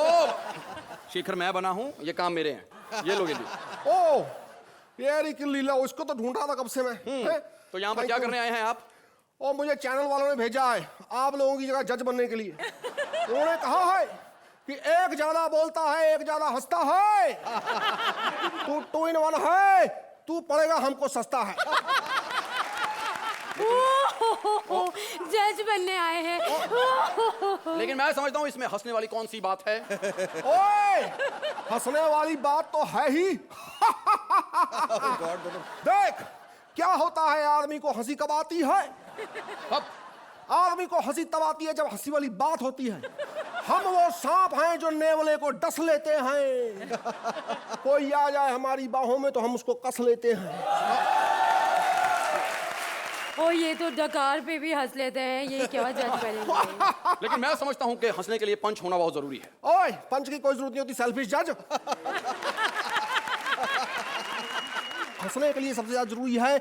शेखर मैं बना हूं, ये काम मेरे हैं। ये लो गिल्ली। ओ ये रही किली, लो इसको तो ढूंढा था कब से मैं। हैं? तो यहाँ पर Thank क्या you. करने आए हैं आप? और मुझे चैनल वालों ने भेजा है आप लोगों की जगह जज बनने के लिए। उन्होंने कहा है कि एक ज्यादा बोलता है एक ज्यादा हंसता है, तू 2 in 1 है, तू पड़ेगा हमको सस्ता है। जज बनने आए हैं। लेकिन मैं समझता हूँ इसमें हंसने वाली कौन सी बात है? ओए हंसने वाली बात तो है ही। देख क्या होता है, आदमी को हंसी कब आती है? अब आदमी को हंसी तब आती है जब हंसी वाली बात होती है। हम वो सांप हैं जो नेवले को डस लेते हैं। कोई आ जाए हमारी बाहों में तो हम उसको कस लेते हैं। ओ ये तो डकार पे भी हंस लेते हैं, ये क्या जज करेंगे? लेकिन मैं समझता हूँ कि हंसने के लिए पंच होना बहुत जरूरी है। ओए पंच की कोई जरूरत नहीं होती, सेल्फिश जज। हंसने के लिए सबसे ज्यादा जरूरी है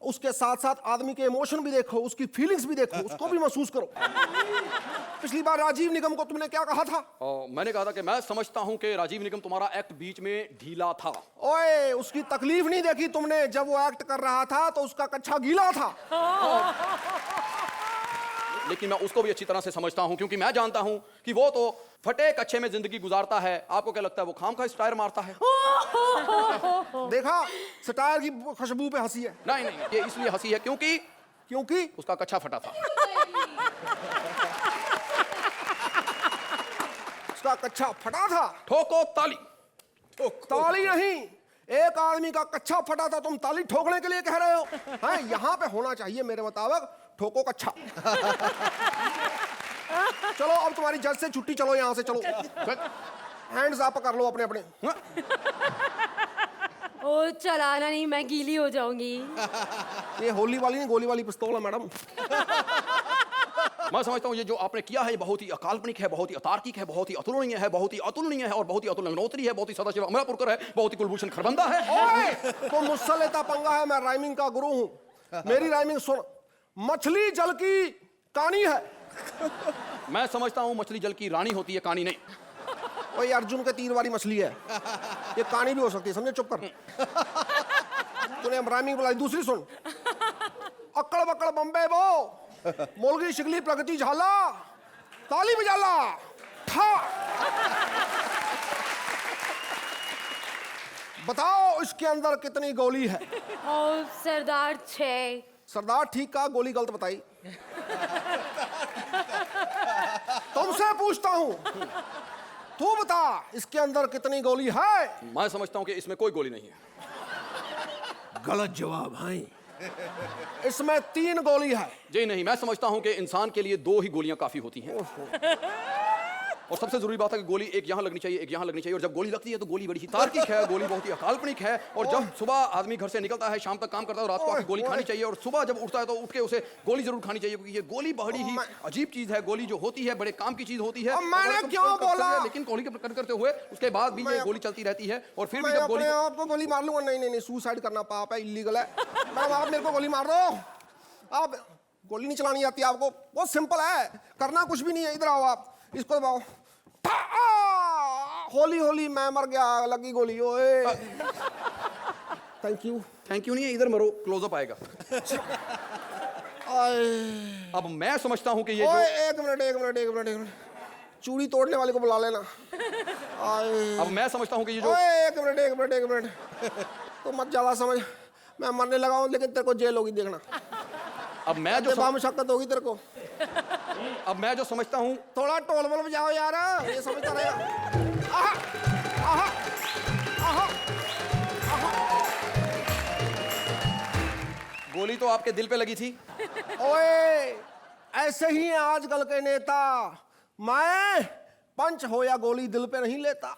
उसके साथ साथ आदमी के इमोशन भी देखो, उसकी फीलिंग्स भी देखो, उसको भी महसूस करो। पिछली बार राजीव निगम को तुमने क्या कहा था? मैंने कहा था कि मैं समझता हूँ कि राजीव निगम तुम्हारा एक्ट बीच में ढीला था। ओए उसकी तकलीफ नहीं देखी तुमने, जब वो एक्ट कर रहा था तो उसका कच्छा गीला था। लेकिन मैं उसको भी अच्छी तरह से समझता हूँ, क्योंकि मैं जानता हूँ कि वो तो फटे कच्छे में जिंदगी गुजारता है। आपको क्या लगता है वो खाम खा स्टायर मारता है? देखा स्टायर की खुशबू पे हंसी है। नहीं नहीं, ये इसलिए हंसी है क्योंकि उसका कच्छा फटा था। उसका कच्छा फटा था। ठोको ताली। ताली नहीं, एक आदमी का कच्छा फटा था, तुम ताली ठोकने के लिए कह रहे हो? हाँ, यहाँ पे होना चाहिए मेरे मुताबिक ठोको कच्छा। चलो अब तुम्हारी जज से छुट्टी, चलो यहाँ से चलो। हैंड्स अप कर लो अपने अपने। ओ चलाना नहीं, मैं गीली हो जाऊंगी। ये होली वाली नहीं, गोली वाली पिस्तौल है मैडम। मैं समझता हूँ ये जो आपने किया है ये बहुत ही अकाल्पनिक है, बहुत ही अतार्किक है, बहुत ही अतुलनीय है, बहुत ही अतुलनीय है और बहुत ही अतुल अग्निहोत्री है, बहुत ही सदाशिव अमरापुरकर है, बहुत ही कुलभूषण खरबंदा है। ओए तो मुझसे लेता पंगा है, मैं राइमिंग का गुरु हूँ। मेरी राइमिंग सुन। मछली जल की कहानी है। मैं समझता हूँ मछली जल की रानी होती है, कहानी नहीं। ओए अर्जुन के तीर वाली मछली है, ये कहानी भी हो सकती है, समझे? चुप कर। तूने राइमिंग बुलाई, दूसरी सुन। अक्कड़ बक्कड़ बम्बे बो, मुलगी शिकली प्रगति झाला, ताली बजाला ठा। बताओ इसके अंदर कितनी गोली है? ओ सरदार 6। सरदार ठीक कहा, गोली गलत बताई। तुमसे पूछता हूं, तू बता इसके अंदर कितनी गोली है? मैं समझता हूँ कि इसमें कोई गोली नहीं है। गलत जवाब है, इसमें 3 गोली है। जी नहीं, मैं समझता हूँ कि इंसान के लिए 2 ही गोलियां काफी होती हैं। और सबसे जरूरी बात है कि गोली एक यहाँ लगनी चाहिए, एक यहाँ लगनी चाहिए। और जब गोली लगती है तो गोली बड़ी ही तार्किक है, गोली बहुत ही अकाल्पनिक है। और जब सुबह आदमी घर से निकलता है, शाम तक काम करता है, रात को आके गोली खानी चाहिए। और सुबह जब उठता है तो उठ के उसे गोली जरूर खानी चाहिए, क्योंकि ये गोली बड़ी ही अजीब चीज है। गोली जो होती है बड़े काम की चीज होती है। मैंने क्यों बोला? लेकिन गोली के प्रकट करते हुए उसके बाद भी ये गोली चलती रहती है। और फिर भी मैं जब गोली, अपने आप को गोली मार लूंगा। नहीं नहीं नहीं, सुसाइड करना पाप है, इलीगल है। मैडम आप मेरे को गोली मार दो। आप गोली नहीं चलानी आती आपको? बहुत सिंपल है, करना कुछ भी नहीं है। इधर आओ, आप इसको दबाओ। होली होली मैं मर गया, लगी गोली। ओए थैंक यू। थैंक यू नहीं है, इधर मरो, क्लोजअप आएगा। अब मैं समझता हूं कि ये ओए जो... एक मिनट, चूड़ी तोड़ने वाले को बुला लेना। अब मैं समझता हूं कि ये जो... ओए एक मिनट तो मत ज्यादा समझ, मैं मरने लगा हूं, लेकिन तेरे को जेल होगी देखना। अब मैं जो बामशक्कत होगी तेरे को। अब मैं जो समझता हूं, थोड़ा टोल बल बजाओ यार, ये समझता रहेगा। आहा, आहा, आहा, आहा। गोली तो आपके दिल पे लगी थी। ओए ऐसे ही हैं आजकल के नेता। मैं पंच हो या गोली दिल पे नहीं लेता।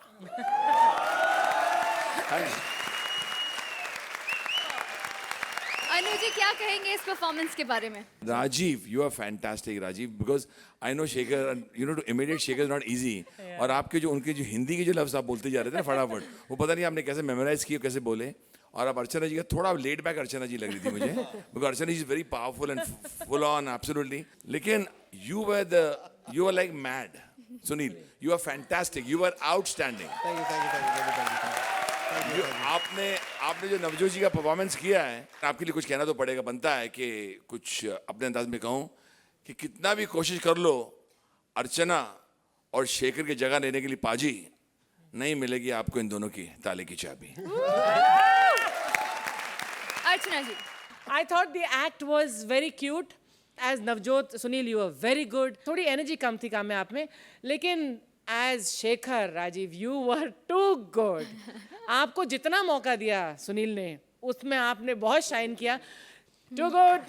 अनु जी क्या कहेंगे इस परफॉर्मेंस के बारे में? Rajiv, you are fantastic, Rajiv, because I know Shekhar, and you know to imitate Shekhar is not easy. और आपके जो उनके जो हिंदी के जो लफ्ज़ आप बोलते जा रहे थे ना फटाफट, वो पता नहीं आपने कैसे मेमोराइज किए, कैसे बोले। और अब अर्चना जी का थोड़ा लेट बैक अर्चना जी लग रही थी मुझे, because Archana ji is very powerful and full on, absolutely. लेकिन you were like mad. Sunil, you are fantastic. You were outstanding. Thank you. आपने जो नवजोत जी का परफॉर्मेंस किया है, आपके लिए कुछ कहना तो पड़ेगा, बनता है कि कुछ अपने अंदाज में कहूँ कि कितना भी कोशिश कर लो, अर्चना और शेखर की जगह लेने के लिए पाजी नहीं मिलेगी आपको इन दोनों की ताले की चाबी। अर्चना जी, I thought the act was very cute. As Navjot, Sunil, you were very good. थोड़ी energy कम थी काम में आप में, लेकिन as Shekhar, Rajiv, you were too good. आपको जितना मौका दिया सुनील ने, उसमें आपने बहुत शाइन किया. Too good.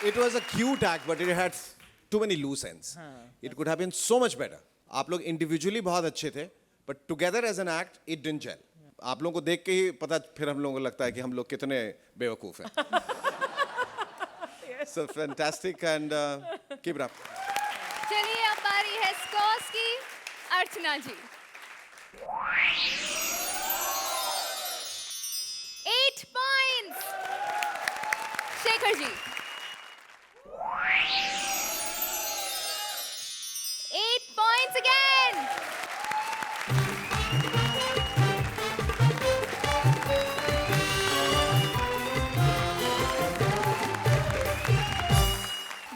It was a cute act, but it had too many loose ends. It could have been so much better. आप लोग individually बहुत अच्छे थे, but together as an act, it didn't gel. आप लोगों को देख के ही पता फिर हम लोगों को लगता है कि हम लोग कितने बेवकूफ हैं. So fantastic and keep it up. चलिए अब बारी है स्कोर्स की. अर्चना जी, 8 points. Shekhar ji, 8 points again.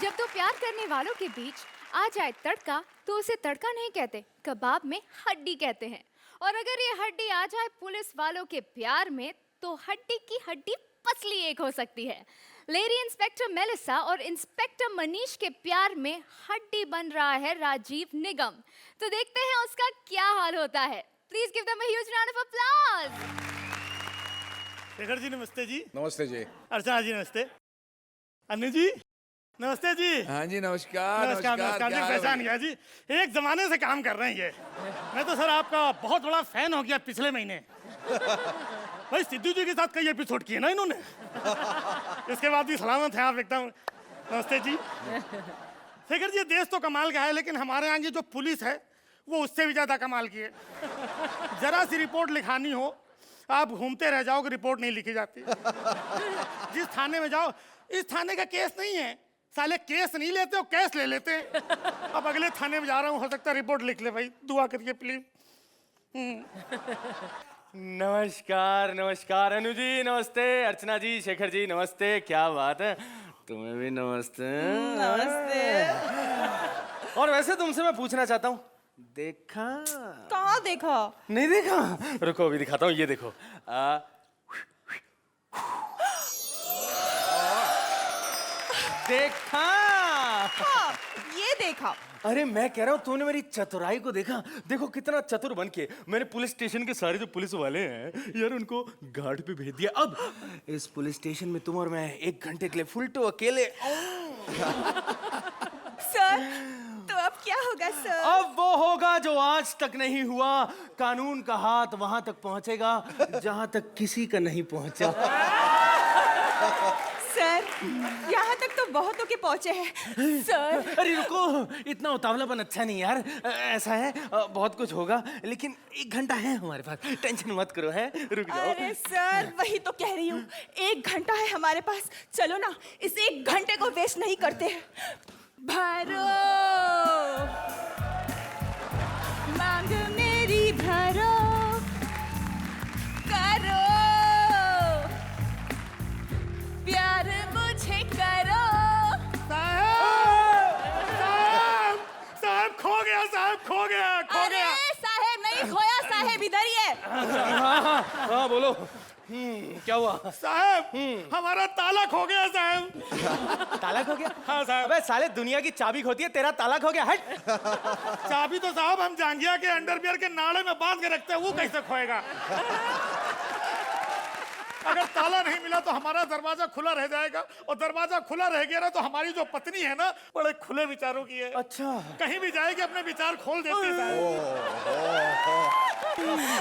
जब दो प्यार करने वालों के बीच आ जाए तड़का तो उसे तड़का नहीं कहते, कबाब में हड्डी कहते हैं. और अगर ये हड्डी आ जाए पुलिस वालों के प्यार में तो हड्डी की हड्डी पसली एक हो सकती है. लेडी इंस्पेक्टर मेलिसा और इंस्पेक्टर मनीष के प्यार में हड्डी बन रहा है राजीव निगम. तो देखते हैं उसका क्या हाल होता है. Please give them a huge round of applause. Shekhar ji नमस्ते जी. नमस्ते जी. अर्चना जी नमस्ते. अनु जी नमस्ते जी. हाँ जी, नमस्कार. नमस्कार नमस्कार जी. पहचान गया जी, एक जमाने से काम कर रहे हैं ये. मैं तो सर आपका बहुत बड़ा फैन हो गया पिछले महीने. भाई सिद्धू जी के साथ कई एपिसोड किए ना इन्होंने. इसके बाद भी सलामत है आप एकदम. नमस्ते जी. शेखर जी, देश तो कमाल का है, लेकिन हमारे यहाँ की जो पुलिस है वो उससे भी ज्यादा कमाल की है. जरा सी रिपोर्ट लिखानी हो, आप घूमते रह जाओगे, रिपोर्ट नहीं लिखी जाती. जिस थाने में जाओ, इस थाने का केस नहीं है, साले केस नहीं लेते हो, केस ले लेते हैं. अब अगले थाने में जा रहा हूँ, हो सकता है रिपोर्ट लिख ले. भाई दुआ करिए प्लीज. नमस्कार नमस्कार अनु जी नमस्ते. अर्चना जी, शेखर जी नमस्ते. क्या बात है, तुम्हें भी नमस्ते. नमस्ते. और वैसे तुमसे मैं पूछना चाहता हूँ, देखा? कहाँ देखा? नहीं देखा? रुको अभी दिखाता हूँ. ये देखो. देखा? हाँ, ये देखा. अरे मैं कह रहा हूँ, तुमने मेरी चतुराई को देखा? देखो कितना चतुर बन के मैंने पुलिस स्टेशन के सारे जो पुलिस वाले हैं यार, उनको गार्ड पे भेज दिया. अब इस पुलिस स्टेशन में तुम और मैं 1 घंटे के लिए फुल टू अकेले. सर, तो अब क्या होगा सर? अब वो होगा जो आज तक नहीं हुआ. कानून का हाथ वहां तक पहुंचेगा जहां तक किसी का नहीं पहुंचा. सर, यहाँ तक तो बहुतों के पहुँचे हैं सर. अरे रुको, इतना उतावलापन अच्छा नहीं यार. ऐसा है, बहुत कुछ होगा, लेकिन 1 घंटा है हमारे पास. टेंशन मत करो, है, रुक जाओ. अरे सर, वही तो कह रही हूँ, 1 घंटा है हमारे पास. चलो ना, इस 1 घंटे को वेस्ट नहीं करते. भरो मांग मेरी, भरो करो प्यार मुझे करो. साहब खो गया, साहब खो गया, खो गया. अरे साहेब नहीं खोया, साहेब इधर ही है. हाँ बोलो. क्या हुआ? साहब हमारा ताला खो गया साहब. ताला खो गया? हाँ साहब. अबे साले, दुनिया की चाबी खोती है, तेरा ताला खो गया. हट. चाबी तो साहब हम जांघिया के अंडरवियर के नाड़े में बांध के रखते हैं, वो कैसे खोएगा? अगर ताला नहीं मिला तो हमारा दरवाजा खुला रह जाएगा, और दरवाजा खुला रह गया ना तो हमारी जो पत्नी है ना, बड़े खुले विचारों की है. अच्छा. कहीं भी जाएगी अपने विचार खोल देती है.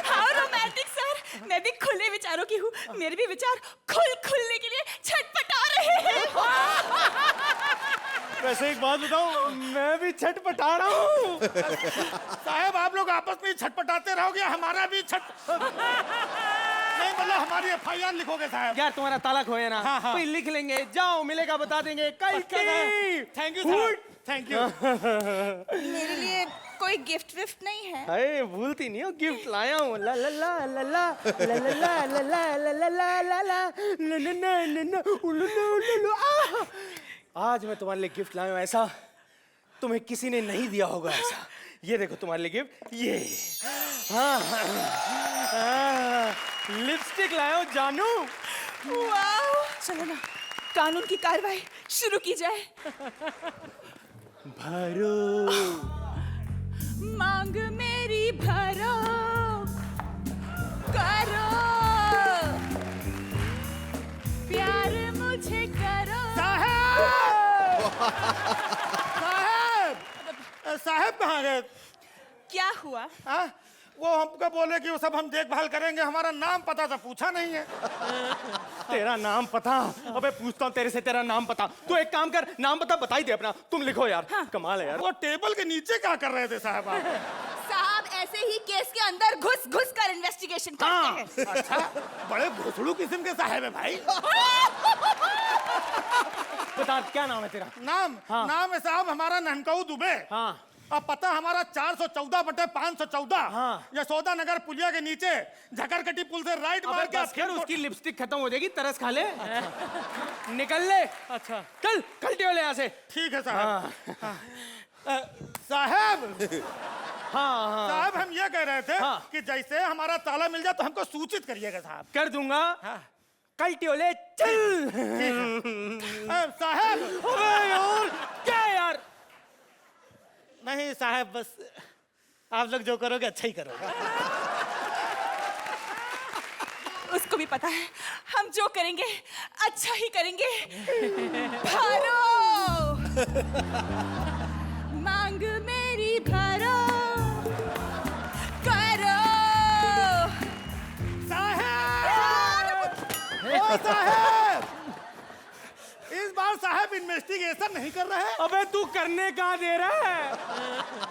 हाँ रोमांटिक सर, मैं भी खुले विचारों की हूँ. मेरे भी विचार खुलने के लिए छटपटा रहे हैं. वैसे एक बात बताऊं, मैं भी छटपटा रहा हूँ. साहब आप लोग आपस में छटपटाते रहोगे, हमारा भी नहीं, मतलब हमारी FIR लिखोगे साहब? यार तुम्हारा ताला खोया ना. हाँ. लिख लेंगे, जाओ मिलेगा बता देंगे. कल की. थैंक यू साहब. Thank you. मेरे लिए कोई गिफ्ट विफ्ट नहीं है? अरे भूलती नहीं हो, गिफ्ट लाया हूँ। ला ला ला ला ला ला ला ला ला ला ला ला ला ला ला ना ना ना ना ना उलू उलू उलू आज मैं तुम्हारे लिए गिफ्ट लाया हूँ, ऐसा तुम्हें किसी ने नहीं दिया होगा ऐसा। ये देखो तुम्हारे लिए गिफ्ट, ये हाँ लिपस्टिक लाया हूँ जानू। वाह, चलो ना कानून की कार्रवाई शुरू की जाए। भरो मांग मेरी भरो, करो प्यार मुझे करो। साहब कहाँ गए? क्या हुआ? हाँ? वो हमको बोले कि वो सब हम देखभाल करेंगे, हमारा नाम पता तो पूछा नहीं है। तेरा नाम पता? अबे पूछता हूँ तेरे से, तेरा नाम पता? तू एक काम कर, नाम पता बता ही दे अपना। तुम लिखो यार। हाँ। कमाल है यार। वो टेबल के नीचे क्या कर रहे थे साहब आप? साहब ऐसे ही केस के अंदर घुस घुस कर इन्वेस्टिगेशन करते हैं। अच्छा, बड़े घुसड़ू किस्म के साहब है भाई। बता क्या नाम है तेरा? नाम? हाँ। नाम है साहब हमारा ननकाऊ दुबे। हाँ। अब पता हमारा 414/514। हाँ। यशोदा नगर पुलिया के नीचे झकरकटी पुल से राइट मार के। बस कर, उसकी लिपस्टिक खत्म हो जाएगी, तरस खा ले। निकल ले। अच्छा कल कल्टे वाले यहाँ से। ठीक है साहब। साहब हाँ हाँ साहब हम ये कह रहे थे हाँ। कि जैसे हमारा ताला मिल जाए तो हमको सूचित करिएगा साहब। कर दूंगा। हाँ। कल्टे वाले चल। साहब अबे यार क्या यार? नहीं साहब, बस आप लोग जो करोगे अच्छा ही करोगे। उसको भी पता है हम जो करेंगे अच्छा ही करेंगे। भरो मांग मेरी भरो, करो साहब। ओ साहब, इस बार साहब इन्वेस्टिगेशन नहीं कर रहे हैं। अबे तू करने कहाँ दे रहा है?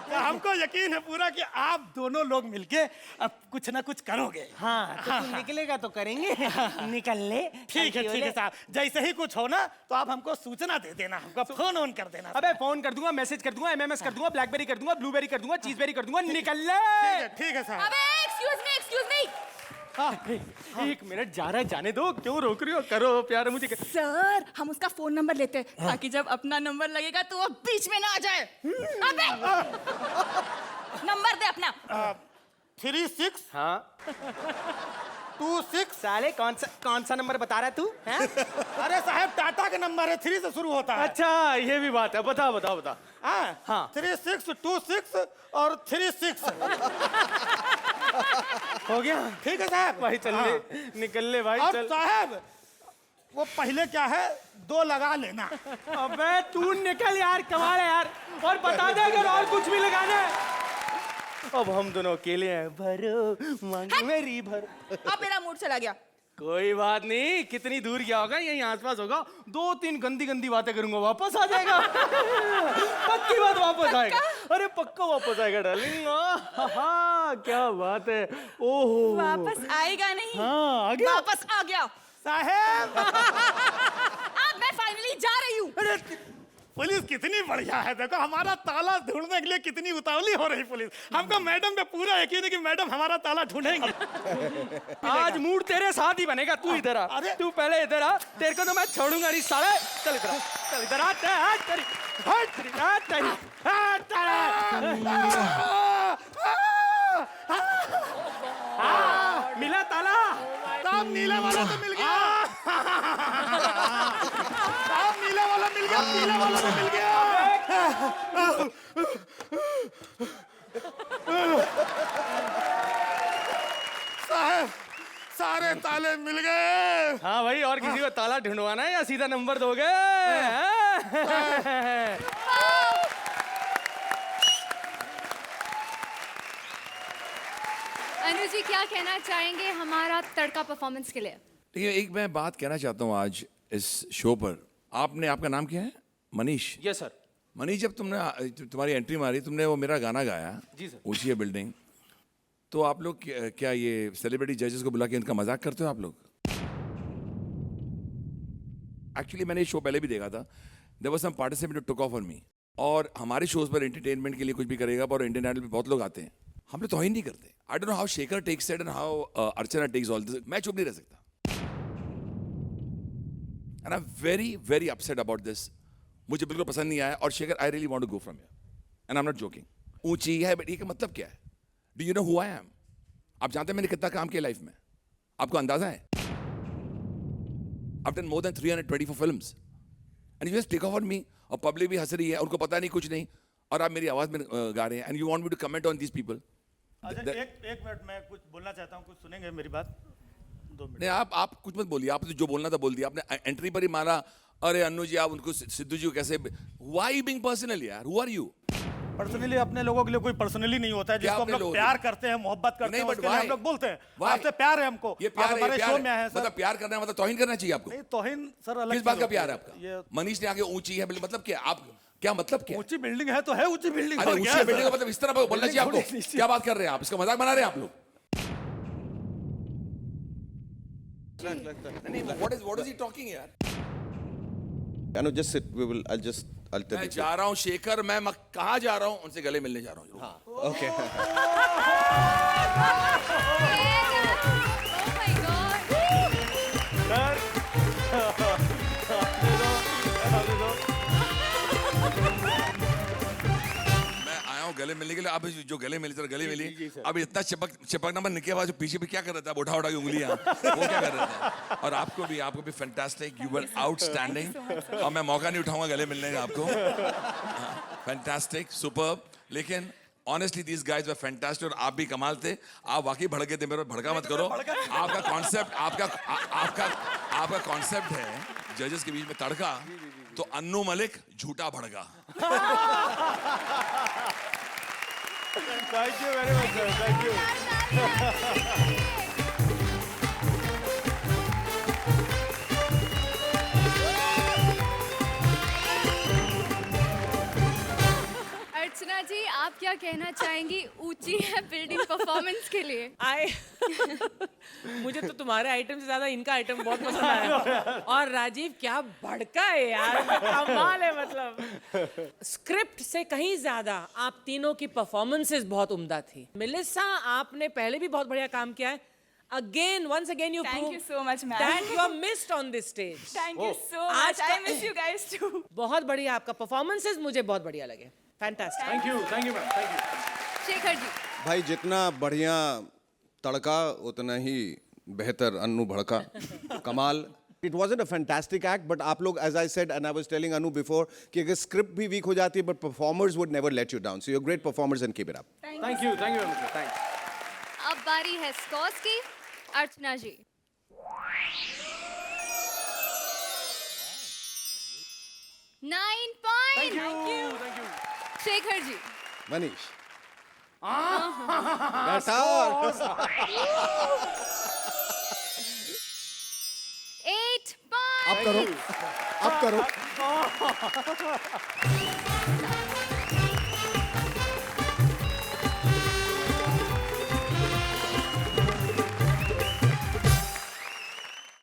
तो हमको यकीन है पूरा कि आप दोनों लोग मिलके अब कुछ ना कुछ करोगे। हाँ तो तू निकलेगा तो करेंगे। निकल ले। ठीक है साहब, जैसे ही कुछ हो ना तो आप हमको सूचना दे देना, हमको फोन ऑन कर देना। अबे फोन कर दूंगा, मैसेज कर दूंगा, एमएमएस कर दूंगा, ब्लैकबेरी कर दूंगा, ब्लूबेरी कर दूंगा, चीजबेरी कर दूंगा। निकल ले। ठीक है साहब। अबे एक्सक्यूज मी हाँ, एक मिनट जा रहा है, जाने दो। क्यों रोक रही हो? करो प्यार मुझे। सर, हम उसका फोन नंबर लेते हैं ताकि जब अपना नंबर लगेगा तो वो बीच में ना आ जाए। अबे नंबर दे अपना। 36 हाँ 26। साले कौन सा नंबर बता रहा है तू? अरे साहब टाटा का नंबर है, 3 से शुरू होता है। अच्छा ये भी बात है। बता बता बता। हाँ 3626 और 36। हो गया? ठीक है साहब। भाई चल ले, निकल ले भाई और चल। साहब वो पहले क्या है, 2 लगा लेना। अबे तू निकल यार, कमाल है यार। और बता दे अगर और कुछ भी लगाना है। अब हम दोनों अकेले हैं। भरो मांग मेरी भरो। अब मेरा मूड चला गया। कोई बात नहीं, कितनी दूर गया होगा, यहीं आसपास होगा। 2-3 गंदी गंदी बातें करूंगा, वापस आ जाएगा। पक्की बात, वापस आएगा। अरे पक्का वापस आएगा डार्लिंग। क्या बात है। ओहो वापस आएगा नहीं? हाँ आ गया। वापस आ गया साहब अब मैं फाइनली जा रही हूँ। पुलिस कितनी बढ़िया है, देखो हमारा ताला ढूंढने के लिए कितनी उतावली हो रही पुलिस। हमको मैडम पे पूरा यकीन है कि मैडम हमारा ताला ढूंढेंगी। आज मूड तेरे साथ ही बनेगा। तू इधर आ। अरे। तू पहले इधर आ, तेरे को तो मैं छोड़ूंगा नहीं साले। चल इधर आ, चल इधर आ। मिला ताला? साहब नीला वाला तो मिल गया। साहब नीला वाला मिल गया, पीला वाला तो मिल गया। साहब सारे ताले मिल गए। हाँ भाई, और किसी को ताला ढूंढवाना है या सीधा नंबर दोगे? अनु जी क्या कहना चाहेंगे हमारा तड़का परफॉर्मेंस के लिए? देखिए एक मैं बात कहना चाहता हूँ आज इस शो पर। आपका नाम क्या है? मनीष। Yes sir. मनीष, जब तुम्हारी एंट्री मारी, तुमने वो मेरा गाना गाया जी सर। ऊंची है बिल्डिंग, तो आप लोग क्या ये सेलिब्रिटी जजेस को बुला के इनका मजाक करते हो आप लोग? एक्चुअली मैंने ये शो पहले भी देखा था। There was some participant who took off on me. और हमारे शोज पर एंटरटेनमेंट के लिए कुछ भी करेगा, और इंडियन आइडल पे बहुत लोग आते हैं, हम लोग तौहीन नहीं करते. I don't know how Shekhar takes it and how Archana takes all this. मैं चुप नहीं रह सकता. And I am very very upset about this. मुझे बिल्कुल पसंद नहीं आया. और Shekhar, I really want to go from here and I am not joking. ऊंची है बट ये का मतलब क्या है? Do you know who I am? आप जानते हैं मैंने कितना काम किया लाइफ में? आपको अंदाजा है? I've done more than 324 films. And you just take off on me. और पब्लिक भी हंस रही है, उनको पता नहीं कुछ नहीं, और आप मेरी आवाज में गा रहे हैं. And you want me to comment on these people? अच्छा, एक मिनट, मैं कुछ बोलना चाहता हूँ, कुछ सुनेंगे मेरी बात? 2 मिनट. नहीं, आप कुछ मत बोलिए. आपने जो बोलना था बोल दिया. आपने एंट्री पर ही मारा, अरे अन्नू जी आप उनको, सिद्धू जी को कैसे. Why you being personal यार? Who are you? पर्सनली अपने लोगों के लिए कोई पर्सनली नहीं होता है. जिसको हम लोग प्यार करते हैं, मोहब्बत करते हैं, उसके लिए हम लोग बोलते हैं आपसे प्यार है हमको. ये प्यार आप हमारे शो में आए हैं सर. मतलब प्यार करना है मतलब तौहीन करना चाहिए आपको? नहीं, तौहीन सर अलग. किस बात का प्यार है ये आपका? मनीष ने आगे ऊंची है, मतलब क्या? आप क्या मतलब क्या? ऊंची बिल्डिंग है तो है ऊंची बिल्डिंग. अरे ऊंची बिल्डिंग का मतलब इस तरह बोलना चाहिए आपको? क्या बात कर रहे हैं आप? इसका मजाक बना रहे हैं आप लोग? What is he talking यार? Anu, just sit. I'll tell मैं you. जा रहा हूँ शेखर, मैं कहाँ जा रहा हूँ? उनसे गले मिलने जा रहा हूँ. हाँ, okay. Oh my God. मैं आया हूँ गले मिलने के लिए. अब जो गले मिली तरह गले मिली. अब इतना चिपकना मत. निके बाद पीछे भी क्या कर रहा था? उठा उठा के उंगलियां, वो क्या कर रहे थे? और आपको भी फैंटास्टिक. You were outstanding. और मैं मौका नहीं उठाऊंगा गले मिलने का आपको. Fantastic, superb. लेकिन honestly these guys were fantastic. और आप भी कमाल थे. आप वाकई भड़के थे. मेरे पर भड़का मत करो. आपका कॉन्सेप्ट है जजेस के बीच में तड़का, तो अन्नू मलिक झूठा भड़का. Thank you very much, sir. Thank you. अर्चना जी, आप क्या कहना चाहेंगी ऊंची है बिल्डिंग परफॉर्मेंस के लिए? मुझे तो तुम्हारे आइटम से ज्यादा इनका आइटम बहुत पसंद आया. और राजीव क्या भड़का है यार, कमाल है. मतलब स्क्रिप्ट से कहीं ज्यादा आप तीनों की परफॉर्मेंसेस बहुत उम्दा थी. मेलिसा, आपने पहले भी बहुत बढ़िया काम किया है. once again you Thank proved you so much, ma'am. that you are missed on this stage. Thank you so much. I miss you guys too. बहुत बढ़िया आपका परफॉर्मेंसेस मुझे बहुत बढ़िया लगे. Fantastic. Thank you, ma'am. Thank you. Shekhar ji. भाई जितना बढ़िया तड़का उतना ही बेहतर अन्नू भड़का. कमाल. It wasn't a fantastic act, but आप लोग, as I said and I was telling Anu before, कि अगर script भी weak हो जाती है, but performers would never let you down. So you're great performers and keep it up. Thank you very much, sir. Thanks. अब बारी है स्कॉर्स की. अर्चना जी. 9 points. Thank you. शेखर जी. मनीष. बेटा. 8 points. आप करो.